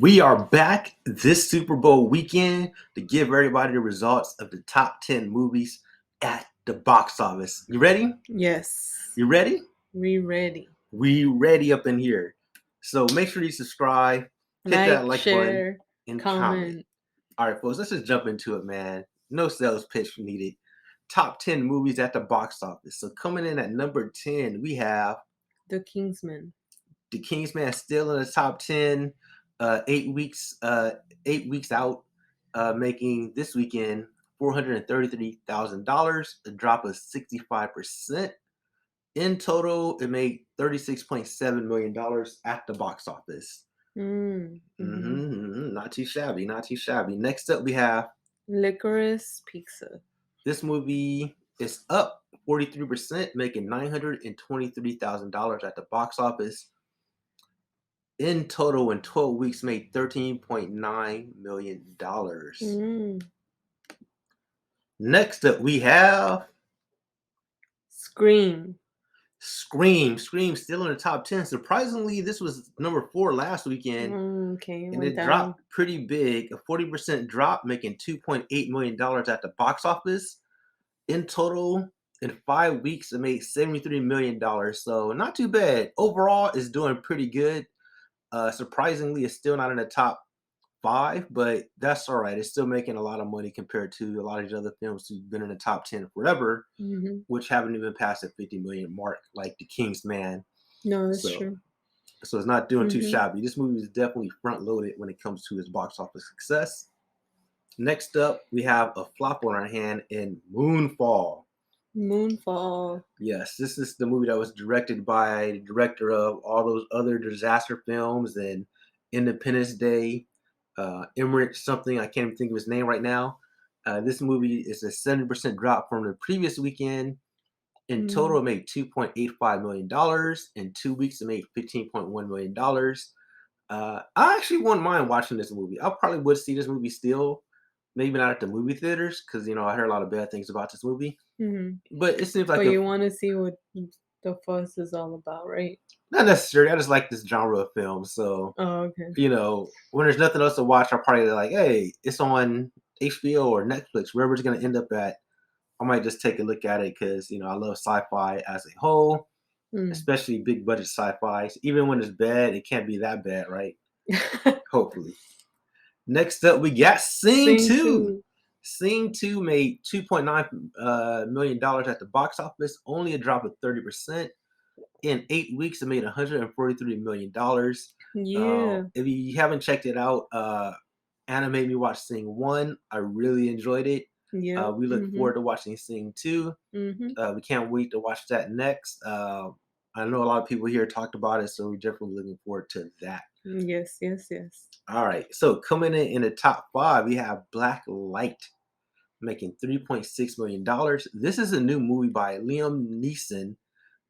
We are back this Super Bowl weekend to give everybody the results of the top 10 movies at the box office. You ready? Yes. You ready? We ready. We ready up in here. So make sure you subscribe, hit that Like, like button, share, and comment. comment. All right, folks, let's just jump into it, man. No sales pitch needed. Top 10 movies at the box office. So coming in at number 10, we have The Kingsman. The Kingsman still in the top 10, 8 weeks, 8 weeks out, making this weekend $433,000, a drop of 65%. In total, it made $36.7 million at the box office. Not too shabby, not too shabby. Next up, we have Licorice Pizza. this movie is up 43%, making $923,000 at the box office. In total, in 12 weeks, made $13.9 million. Next up, we have Scream. Scream. Scream still in the top 10. Surprisingly, this was number 4 last weekend, Okay, and went it down. dropped pretty big, a 40% drop, making $2.8 million at the box office. In total, in 5 weeks, it made $73 million. So not too bad. Overall, it's doing pretty good. Surprisingly, it's still not in the top 5, but that's all right. It's still making a lot of money compared to a lot of these other films who've been in the top 10 forever, which haven't even passed the 50 million mark, like The Kingsman. No, that's So, true. so it's not doing too shabby. This movie is definitely front loaded when it comes to its box office success. Next up, we have a flop on our hand in Moonfall. Moonfall. Yes, this is the movie that was directed by the director of all those other disaster films and Independence Day, Emmerich something. I can't even think of his name right now. This movie is a 70% drop from the previous weekend. In total, it made $2.85 million. In 2 weeks, it made $15.1 million. I actually wouldn't mind watching this movie. I probably would see this movie still, maybe not at the movie theaters, because I heard a lot of bad things about this movie. But it seems like But you want to see what the fuss is all about, right? Not necessarily. I just like this genre of film. So, Oh, okay. when there's nothing else to watch, I'll probably like, hey, it's on HBO or Netflix, wherever it's going to end up at. I might just take a look at it because, I love sci-fi as a whole, especially big budget sci-fi. Even when it's bad, it can't be that bad, right? Hopefully. Next up, we got Sing 2. Sing 2 made $2.9 million at the box office, only a drop of 30%. In 8 weeks, it made $143 million. Yeah. If you haven't checked it out, Anna made me watch Sing 1. I really enjoyed it. Yeah. We look forward to watching Sing 2. We can't wait to watch that next. I know a lot of people here talked about it, so we're definitely looking forward to that. Yes. All right, so coming in the top 5, we have Blacklight, making $3.6 million. This is a new movie by Liam Neeson.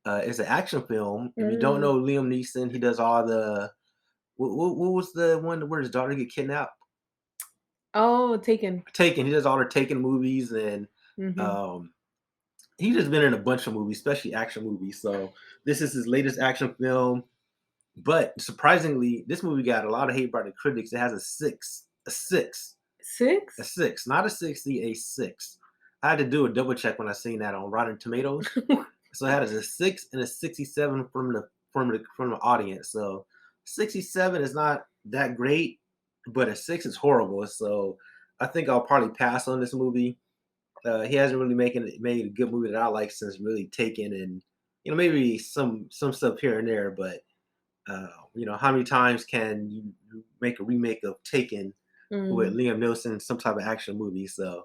It's an action film. If you don't know Liam Neeson, he does all the what was the one where his daughter get kidnapped? Oh, Taken. Taken. He does all the Taken movies, and he's just been in a bunch of movies, especially action movies. So this is his latest action film. But surprisingly, this movie got a lot of hate by the critics. It has a 6. A 6. 6? A 6. Not a 60, a 6. I had to do a double check when I seen that on Rotten Tomatoes. So I had a 6 and a 67 from the audience. So 67 is not that great, but a 6 is horrible. So I think I'll probably pass on this movie. He hasn't really made a good movie that I like since really Taken, and maybe some stuff here and there. But how many times can you make a remake of Taken with Liam Neeson, some type of action movie? So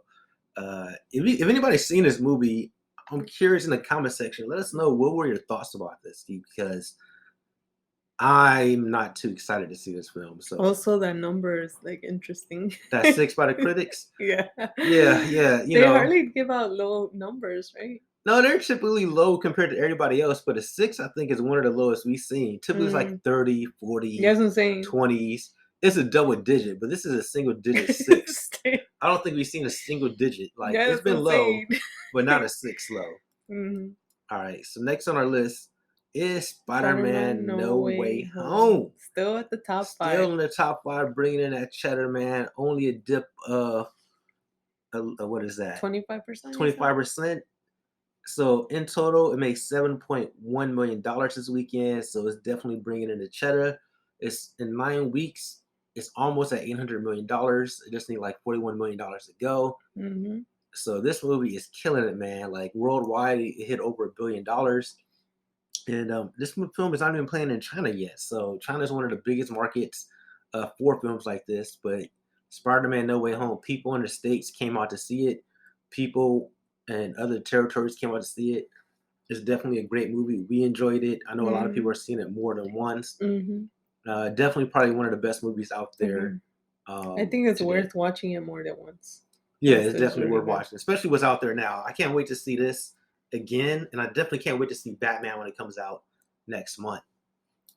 if anybody's seen this movie, I'm curious in the comment section. Let us know what were your thoughts about this, Steve, because I'm not too excited to see this film. So also, that number is interesting. That 6 by the critics. Yeah. They hardly give out low numbers, right? No, they're typically low compared to everybody else, but a 6, I think, is one of the lowest we've seen. Typically, it's like 30, 40, That's what I'm saying. 20s. It's a double digit, but this is a single digit 6. I don't think we've seen a single digit. It's been low, but not a 6 low. All right, so next on our list, is Spider-Man Spider-Man No No Way Way Home. Home. Still at the top Still 5. in the top 5, bringing in that cheddar, man. Only a dip of, what is that? 25%, you said? 25%. So in total, it made $7.1 million this weekend. So it's definitely bringing in the cheddar. It's in 9 weeks. It's almost at $800 million. It just need like $41 million to go. Mm-hmm. So this movie is killing it, man. Like worldwide, it hit over $1 billion. And this film is not even playing in China yet. So China is one of the biggest markets for films like this. But Spider-Man No Way Home, people in the States came out to see it. People in other territories came out to see it. It's definitely a great movie. We enjoyed it. I know a lot of people are seeing it more than once. Mm-hmm. Definitely probably one of the best movies out there I think it's today. worth watching it more than once. Yeah, It's it's definitely really worth good. watching, especially what's out there now. I can't wait to see this again, and I definitely can't wait to see Batman when it comes out next month.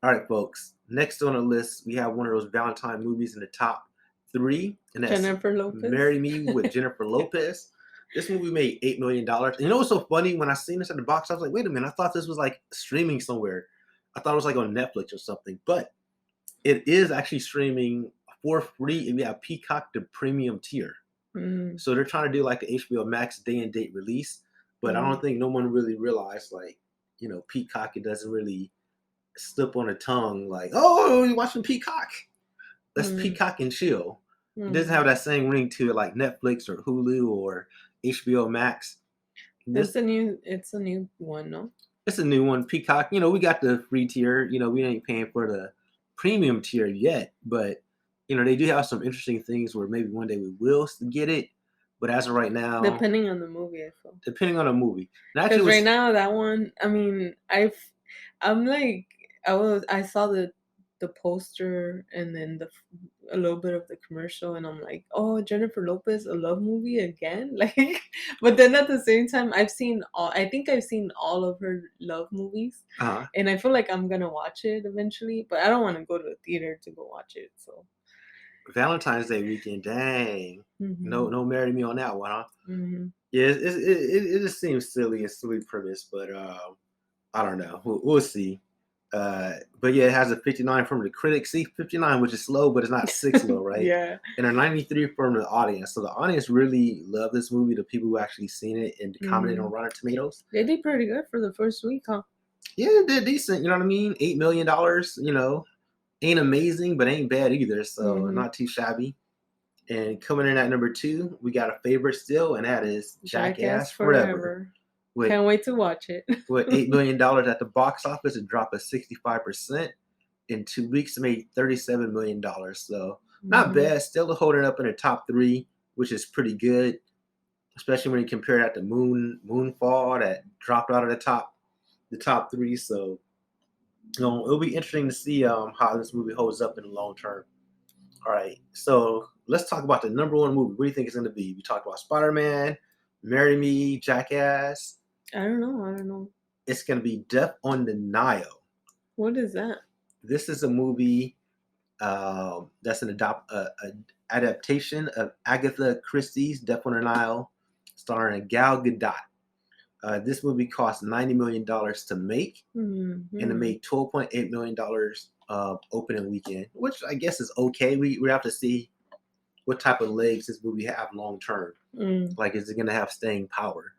All right, folks. Next on the list, we have one of those Valentine movies in the top 3, and that's Jennifer Lopez. Marry Me with Jennifer Lopez. This movie made $8 million. And you know what's so funny? When I seen this at the box, I was like, wait a minute, I thought this was like streaming somewhere. I thought it was like on Netflix or something, but it is actually streaming for free if you have Peacock, the premium tier. Mm. So they're trying to do like the HBO Max day and date release, but I don't think no one really realized, like, Peacock, it doesn't really slip on the tongue like, oh, you're watching Peacock. That's Peacock and chill. It doesn't have that same ring to it like Netflix or Hulu or HBO Max. It's a new one, no? It's a new one. Peacock, we got the free tier. We ain't paying for the premium tier yet, but they do have some interesting things where maybe one day we will get it. But as of right now, depending on the movie, I feel. Depending on the movie. Because right now that one, I mean, I'm like, I saw the poster and then a little bit of the commercial, and I'm like, oh, Jennifer Lopez, a love movie again, like. But then at the same time, I think I've seen all of her love movies, and I feel like I'm gonna watch it eventually, but I don't want to go to the theater to go watch it. So Valentine's Day weekend, dang, no, marry me on that one, huh? Yeah, it just seems silly and silly premise, but I don't know. We'll see. But yeah, it has a 59 from the critics. See, 59, which is slow, but it's not 6 low, right? Yeah. And a 93 from the audience. So the audience really love this movie. The people who actually seen it and commented on Rotten Tomatoes. They did pretty good for the first week, huh? Yeah, they're decent. You know what I mean? $8 million. Ain't amazing, but ain't bad either. So not too shabby. And coming in at number 2, we got a favorite still, and that is Jackass Forever. Can't wait to watch it. With $8 million at the box office, it dropped 65%. In 2 weeks, it made $37 million. So not bad. Still holding up in the top 3, which is pretty good, especially when you compare that to Moonfall that dropped out of the top 3. So it'll be interesting to see how this movie holds up in the long term. All right, so let's talk about the number 1 movie. What do you think it's going to be? We talked about Spider-Man, Marry Me, Jackass. I don't know. It's going to be Death on the Nile. What is that? This is a movie that's an adaptation of Agatha Christie's Death on the Nile, starring Gal Gadot. This movie cost $90 million to make, and it made $12.8 million opening weekend, which I guess is okay. We have to see what type of legs this movie have long term. Like, is it going to have staying power?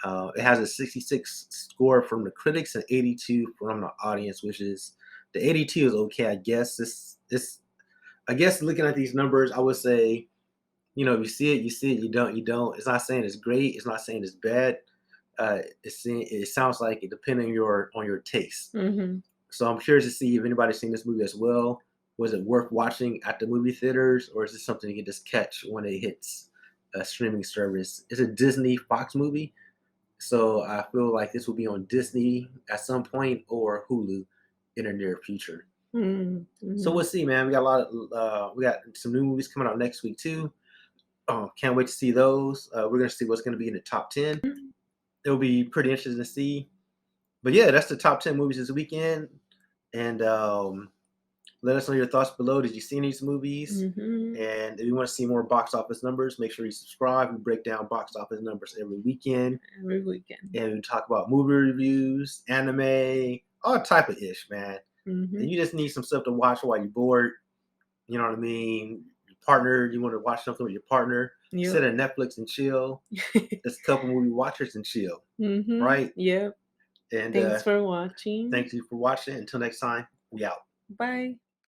It has a 66 score from the critics and 82 from the audience, which is the 82 is okay, I guess. I guess looking at these numbers, I would say, if you see it, you see it. You don't. It's not saying it's great. It's not saying it's bad. It sounds like it depending on your taste. So I'm curious to see if anybody's seen this movie as well. Was it worth watching at the movie theaters, or is it something you can just catch when it hits a streaming service? It's a Disney Fox movie. So I feel like this will be on Disney at some point or Hulu in the near future. So we'll see, man. We got we got some new movies coming out next week too. Can't wait to see those. We're gonna see what's gonna be in the top 10. It'll be pretty interesting to see. But yeah, that's the top 10 movies this weekend. And let us know your thoughts below. Did you see any of these movies? And if you want to see more box office numbers, make sure you subscribe. We break down box office numbers every weekend. And we talk about movie reviews, anime, all type of ish, man. And Mhm. you just need some stuff to watch while you're bored. You know what I mean? Your partner, you want to watch something with your partner, sit Yep. at Netflix and chill. Just a couple movie watchers and chill, Mhm. right? Yep. And Thanks for watching. thank you for watching. Until next time, we out. Bye.